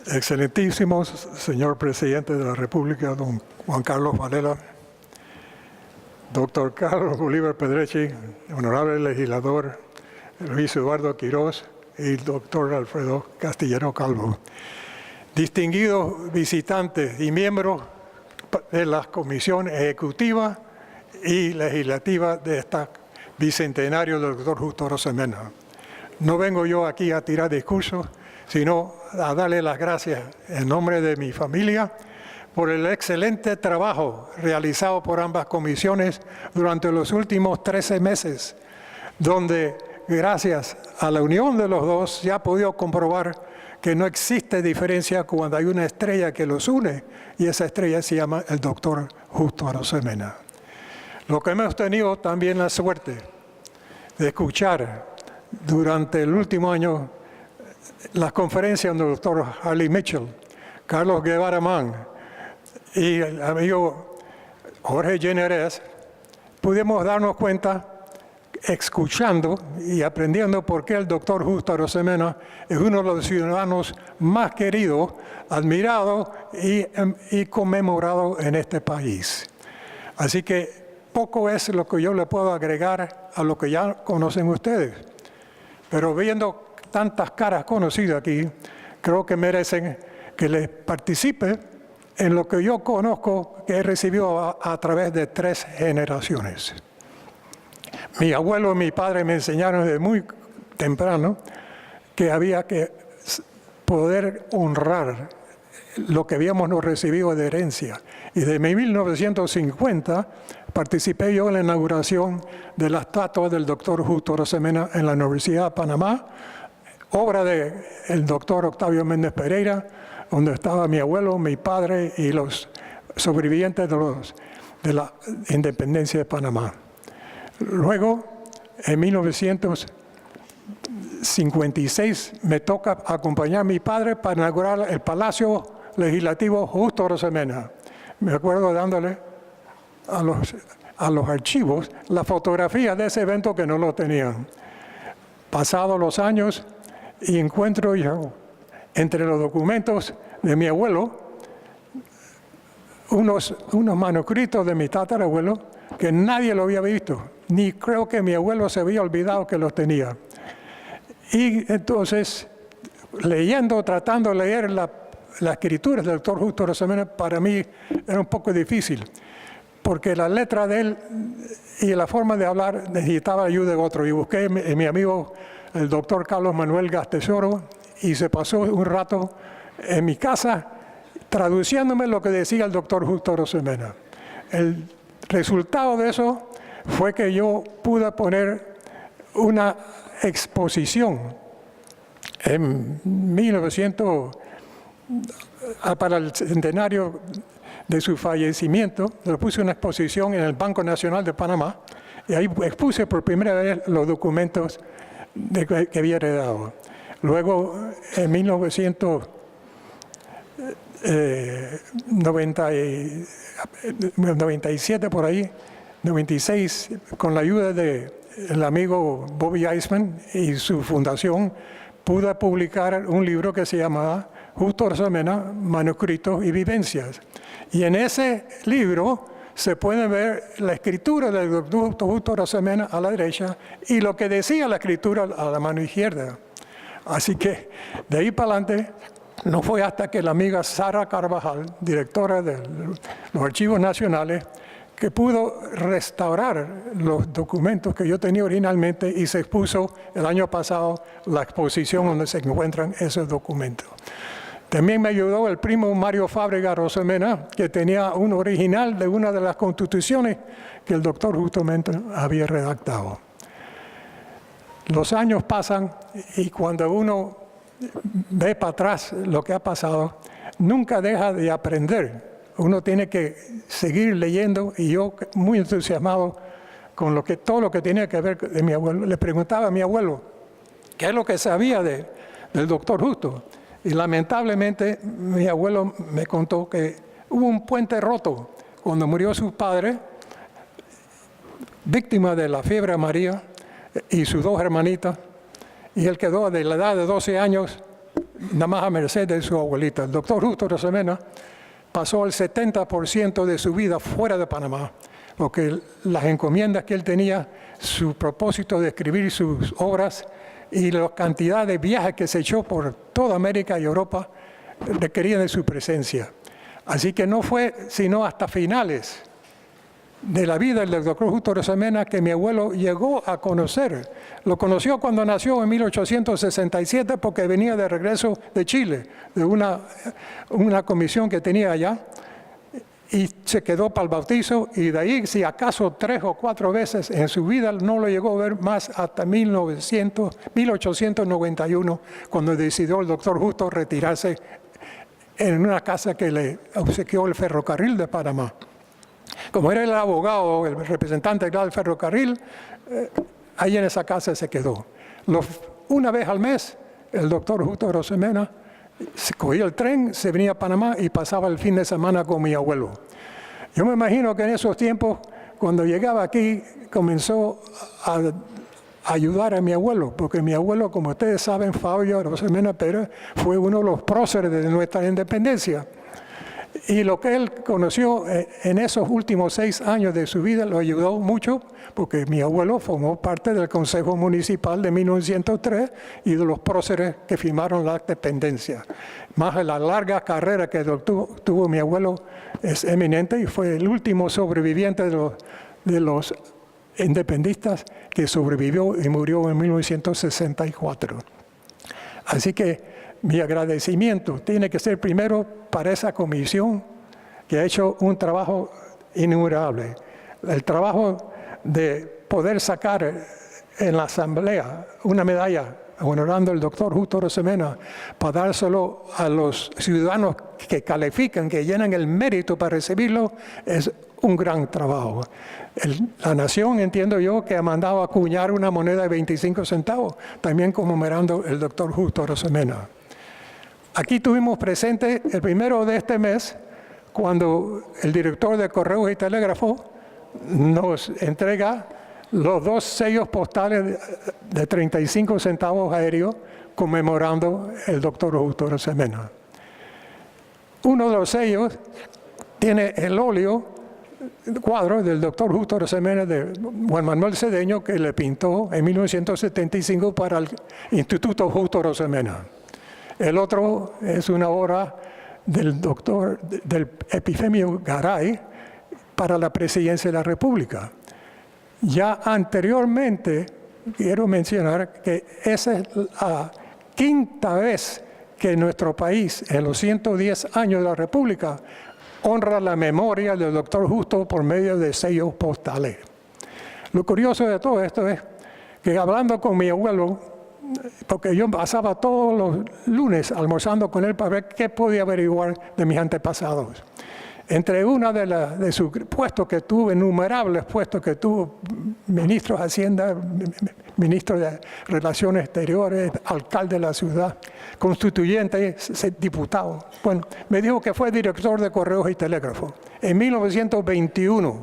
Excelentísimo señor presidente de la República, don Juan Carlos Varela, doctor Carlos Bolívar Pedrechi, honorable legislador Luis Eduardo Quiroz y doctor Alfredo Castillero Calvo, distinguidos visitantes y miembros de la Comisión Ejecutiva y Legislativa de esta bicentenario del doctor Justo Arosemena. No vengo yo aquí a tirar discursos, sino a darle las gracias en nombre de mi familia por el excelente trabajo realizado por ambas comisiones durante los últimos 13 meses, donde gracias a la unión de los dos se ha podido comprobar que no existe diferencia cuando hay una estrella que los une, y esa estrella se llama el doctor Justo Arosemena. Lo que hemos tenido también la suerte de escuchar durante el último año las conferencias del doctor Harley Mitchell, Carlos Guevara Mann y el amigo Jorge Generés, pudimos darnos cuenta, escuchando y aprendiendo por qué el doctor Justo Arosemena es uno de los ciudadanos más queridos, admirados y conmemorados en este país. Así que poco es lo que yo le puedo agregar a lo que ya conocen ustedes. Pero viendo tantas caras conocidas aquí, creo que merecen que les participe en lo que yo conozco, que he recibido a través de 3 generaciones. Mi abuelo y mi padre me enseñaron desde muy temprano que había que poder honrar lo que habíamos recibido de herencia. Y desde 1950 participé yo en la inauguración de la estatua del doctor Justo Arosemena en la Universidad de Panamá, obra del doctor Octavio Méndez Pereira, donde estaba mi abuelo, mi padre y los sobrevivientes de la independencia de Panamá. Luego, en 1956, me toca acompañar a mi padre para inaugurar el Palacio Legislativo Justo Arosemena. Me acuerdo dándole a los archivos la fotografía de ese evento que no lo tenían. Pasados los años, y encuentro yo entre los documentos de mi abuelo unos manuscritos de mi tatarabuelo que nadie lo había visto, ni creo que mi abuelo se había olvidado que los tenía. Y entonces, tratando de leer las escrituras del doctor Justo Arosemena, para mí era un poco difícil, porque la letra de él y la forma de hablar necesitaba ayuda de otro. Y busqué a mi amigo, el doctor Carlos Manuel Gastesoro, y se pasó un rato en mi casa traduciéndome lo que decía el doctor Justo Arosemena. El resultado de eso fue que yo pude poner una exposición en 1900, para el centenario de su fallecimiento. Le puse una exposición en el Banco Nacional de Panamá, y ahí expuse por primera vez los documentos que había heredado. Luego, en 1997, por ahí, 96, con la ayuda del amigo Bobby Eisman y su fundación, pude publicar un libro que se llamaba Justo Arosemena, Manuscritos y Vivencias. Y en ese libro se puede ver la escritura del doctor Justo Arosemena a la derecha y lo que decía la escritura a la mano izquierda. Así que de ahí para adelante no fue hasta que la amiga Sara Carvajal, directora de los Archivos Nacionales, que pudo restaurar los documentos que yo tenía originalmente, y se expuso el año pasado la exposición donde se encuentran esos documentos. También me ayudó el primo Mario Fábrega Arosemena, que tenía un original de una de las constituciones que el doctor justamente había redactado. Los años pasan y cuando uno ve para atrás lo que ha pasado, nunca deja de aprender. Uno tiene que seguir leyendo, y yo muy entusiasmado con todo lo que tenía que ver de mi abuelo. Le preguntaba a mi abuelo qué es lo que sabía del doctor Justo. Y lamentablemente mi abuelo me contó que hubo un puente roto cuando murió su padre, víctima de la fiebre amarilla, y sus 2 hermanitas, y él quedó de la edad de 12 años nada más a merced de su abuelita. El doctor Justo Arosemena pasó el 70% de su vida fuera de Panamá, porque las encomiendas que él tenía, su propósito de escribir sus obras y la cantidad de viajes que se echó por toda América y Europa requerían de su presencia. Así que no fue sino hasta finales de la vida del doctor Justo Arosemena que mi abuelo llegó a conocer. Lo conoció cuando nació en 1867 porque venía de regreso de Chile, de una comisión que tenía allá, y se quedó para el bautizo, y de ahí, si acaso 3 o 4 veces en su vida, no lo llegó a ver más hasta 1891, cuando decidió el doctor Justo retirarse en una casa que le obsequió el ferrocarril de Panamá. Como era el abogado, el representante del ferrocarril, ahí en esa casa se quedó. Una vez al mes, el doctor Justo Arosemena cogía el tren, se venía a Panamá y pasaba el fin de semana con mi abuelo. Yo me imagino que en esos tiempos, cuando llegaba aquí, comenzó a ayudar a mi abuelo, porque mi abuelo, como ustedes saben, Fabio Arosemena Pérez, fue uno de los próceres de nuestra independencia. Y lo que él conoció en esos últimos 6 años de su vida lo ayudó mucho, porque mi abuelo formó parte del Consejo Municipal de 1903 y de los próceres que firmaron la dependencia. Más la larga carrera que tuvo mi abuelo es eminente, y fue el último sobreviviente de los independistas que sobrevivió y murió en 1964. Así que mi agradecimiento tiene que ser primero para esa comisión que ha hecho un trabajo innumerable. El trabajo de poder sacar en la asamblea una medalla honorando al doctor Justo Arosemena para dárselo a los ciudadanos que califican, que llenan el mérito para recibirlo, es un gran trabajo. La nación, entiendo yo, que ha mandado a acuñar una moneda de 25 centavos, también conmemorando el doctor Justo Arosemena. Aquí tuvimos presente el 1 de este mes, cuando el director de Correos y Telégrafos nos entrega los 2 sellos postales de 35 centavos aéreos conmemorando el doctor Justo Arosemena. Uno de los sellos tiene el óleo, el cuadro del doctor Justo Arosemena de Juan Manuel Cedeño, que le pintó en 1975 para el Instituto Justo Arosemena. El otro es una obra del Epifemio Garay para la presidencia de la República. Ya anteriormente, quiero mencionar que esa es la 5ª vez que nuestro país, en los 110 años de la República, honra la memoria del doctor Justo por medio de sellos postales. Lo curioso de todo esto es que, hablando con mi abuelo, porque yo pasaba todos los lunes almorzando con él para ver qué podía averiguar de mis antepasados. Entre una de sus puestos que tuvo, innumerables puestos que tuvo, ministro de Hacienda, ministro de Relaciones Exteriores, alcalde de la ciudad, constituyente, diputado. Bueno, me dijo que fue director de Correos y Telégrafos en 1921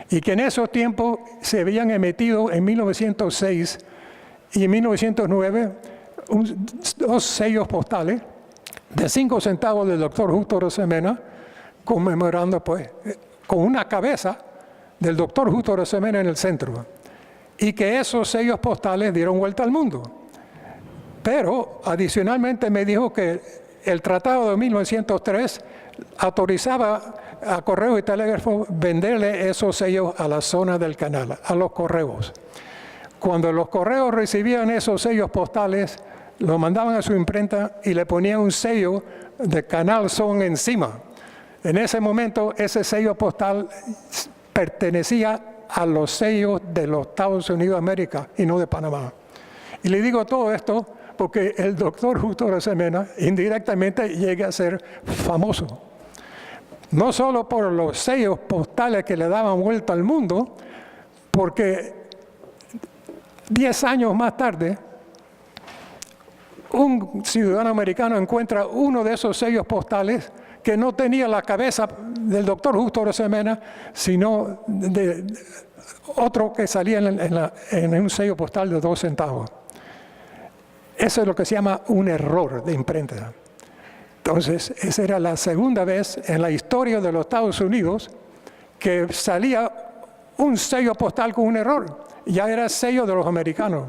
y que en esos tiempos se habían emitido en 1906 y en 1909 2 sellos postales de 5 centavos del doctor Justo Arosemena, conmemorando pues con una cabeza del doctor Justo Arosemena en el centro, y que esos sellos postales dieron vuelta al mundo. Pero adicionalmente me dijo que el tratado de 1903 autorizaba a Correos y Telégrafos venderle esos sellos a la zona del canal, a los correos. Cuando los correos recibían esos sellos postales, lo mandaban a su imprenta y le ponían un sello de Canal Son encima. En ese momento, ese sello postal pertenecía a los sellos de los Estados Unidos de América y no de Panamá. Y le digo todo esto porque el doctor Justo Arosemena indirectamente llega a ser famoso. No solo por los sellos postales que le daban vuelta al mundo, porque 10 años más tarde, un ciudadano americano encuentra uno de esos sellos postales que no tenía la cabeza del doctor Justo Arosemena, sino de otro que salía en un sello postal de 2 centavos. Eso es lo que se llama un error de imprenta. Entonces, esa era la segunda vez en la historia de los Estados Unidos que salía un sello postal con un error. Ya era sello de los americanos.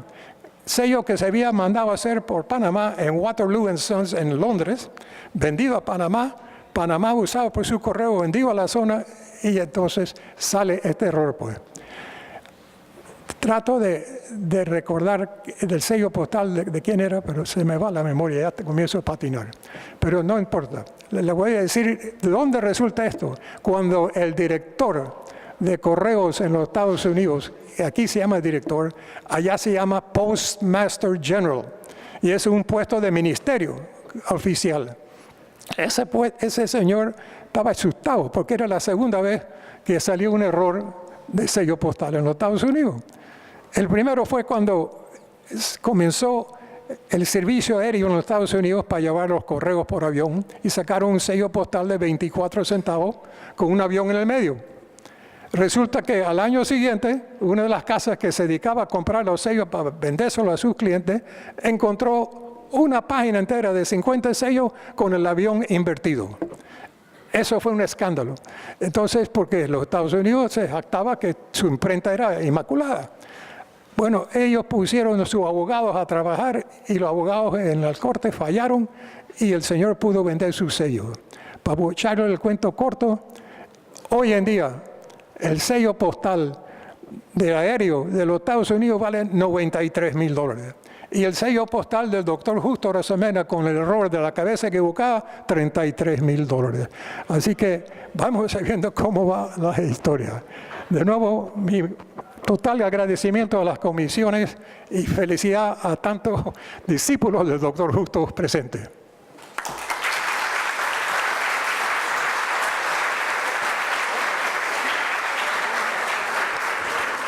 Sello que se había mandado a hacer por Panamá en Waterloo & Sons en Londres, vendido a Panamá, Panamá usado por su correo, vendido a la zona, y entonces sale este error, pues. Trato de recordar del sello postal de quién era, pero se me va la memoria, ya comienzo a patinar. Pero no importa. Le voy a decir de dónde resulta esto. Cuando el director de correos en los Estados Unidos, aquí se llama director, allá se llama Postmaster General, y es un puesto de ministerio oficial. Ese señor estaba asustado porque era la segunda vez que salió un error de sello postal en los Estados Unidos. El primero fue cuando comenzó el servicio aéreo en los Estados Unidos para llevar los correos por avión y sacaron un sello postal de 24 centavos con un avión en el medio. Resulta que al año siguiente, una de las casas que se dedicaba a comprar los sellos para vendérselos a sus clientes, encontró una página entera de 50 sellos con el avión invertido. Eso fue un escándalo. Entonces, porque los Estados Unidos se jactaba que su imprenta era inmaculada. Bueno, ellos pusieron a sus abogados a trabajar y los abogados en la corte fallaron y el señor pudo vender su sello. Para echarle el cuento corto, hoy en día el sello postal de aéreo de los Estados Unidos vale $93,000. Y el sello postal del doctor Justo Arosemena con el error de la cabeza equivocada, $33,000. Así que vamos viendo cómo va la historia. De nuevo, mi total agradecimiento a las comisiones y felicidad a tantos discípulos del doctor Justo presentes.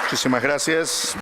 Muchísimas gracias.